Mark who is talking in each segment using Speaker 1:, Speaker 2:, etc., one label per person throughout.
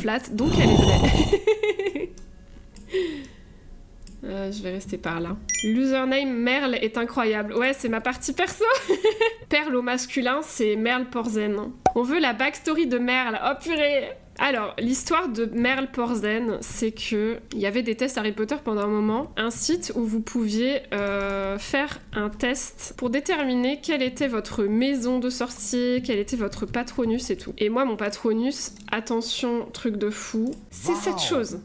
Speaker 1: flatte, donc elle est vraie. Je vais rester par là. L'username Merle est incroyable. Ouais, c'est ma partie perso. Perle au masculin, c'est Merle Porzen. On veut la backstory de Merle. Oh purée. Alors, l'histoire de Merle Porzen, c'est que il y avait des tests Harry Potter pendant un moment, un site où vous pouviez faire un test pour déterminer quelle était votre maison de sorcier, quel était votre patronus et tout. Et moi, mon patronus, attention, truc de fou, c'est cette chose.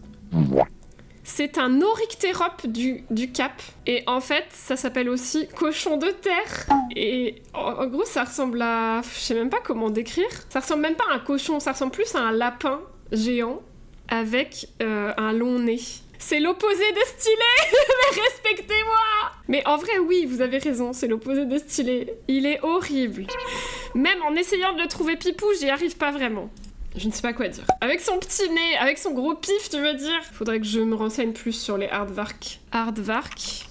Speaker 1: C'est un Oryctérope du Cap. Et en fait, ça s'appelle aussi cochon de terre. Et en gros, ça ressemble à... Je sais même pas comment décrire. Ça ressemble même pas à un cochon, ça ressemble plus à un lapin géant avec un long nez. C'est l'opposé de stylé. Mais respectez-moi. Mais en vrai, oui, vous avez raison, c'est l'opposé de stylé. Il est horrible. Même en essayant de le trouver pipou, j'y arrive pas vraiment. Je ne sais pas quoi dire. Avec son petit nez, avec son gros pif, tu veux dire? Faudrait que je me renseigne plus sur les aardvarks. Aardvark.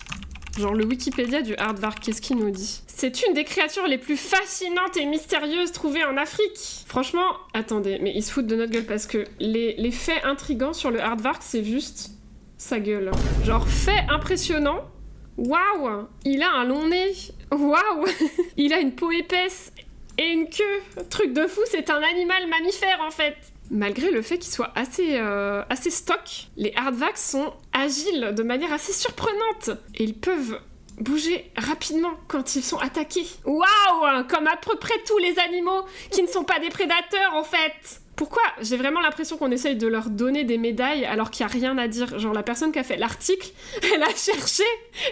Speaker 1: Genre le Wikipédia du aardvark, qu'est-ce qu'il nous dit? C'est une des créatures les plus fascinantes et mystérieuses trouvées en Afrique. Franchement, attendez, mais ils se foutent de notre gueule parce que les faits intrigants sur le aardvark, c'est juste sa gueule. Genre, fait impressionnant. Waouh! Il a un long nez. Waouh! Il a une peau épaisse. Et une queue, truc de fou, c'est un animal mammifère en fait. Malgré le fait qu'il soit assez stock, les aardvarks sont agiles de manière assez surprenante. Et ils peuvent bouger rapidement quand ils sont attaqués. Waouh! Comme à peu près tous les animaux qui ne sont pas des prédateurs en fait. Pourquoi j'ai vraiment l'impression qu'on essaye de leur donner des médailles alors qu'il n'y a rien à dire? Genre la personne qui a fait l'article, elle a cherché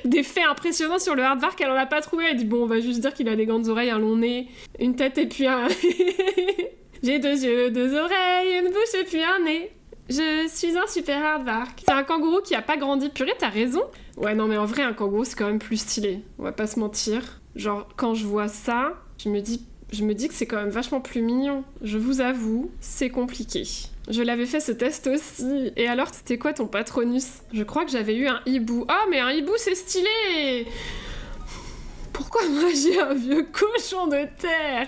Speaker 1: des faits impressionnants sur le aardvark, elle en a pas trouvé. Elle dit bon, on va juste dire qu'il a des grandes oreilles, un long nez, une tête et puis un... J'ai 2 yeux, 2 oreilles, une bouche et puis un nez. Je suis un super aardvark. C'est un kangourou qui a pas grandi. Purée, t'as raison. Ouais, non mais en vrai, un kangourou c'est quand même plus stylé. On va pas se mentir. Genre quand je vois ça, je me dis que c'est quand même vachement plus mignon. Je vous avoue, c'est compliqué. Je l'avais fait ce test aussi. Et alors, c'était quoi ton patronus? Je crois que j'avais eu un hibou. Ah, mais un hibou, c'est stylé! Pourquoi moi j'ai un vieux cochon de terre?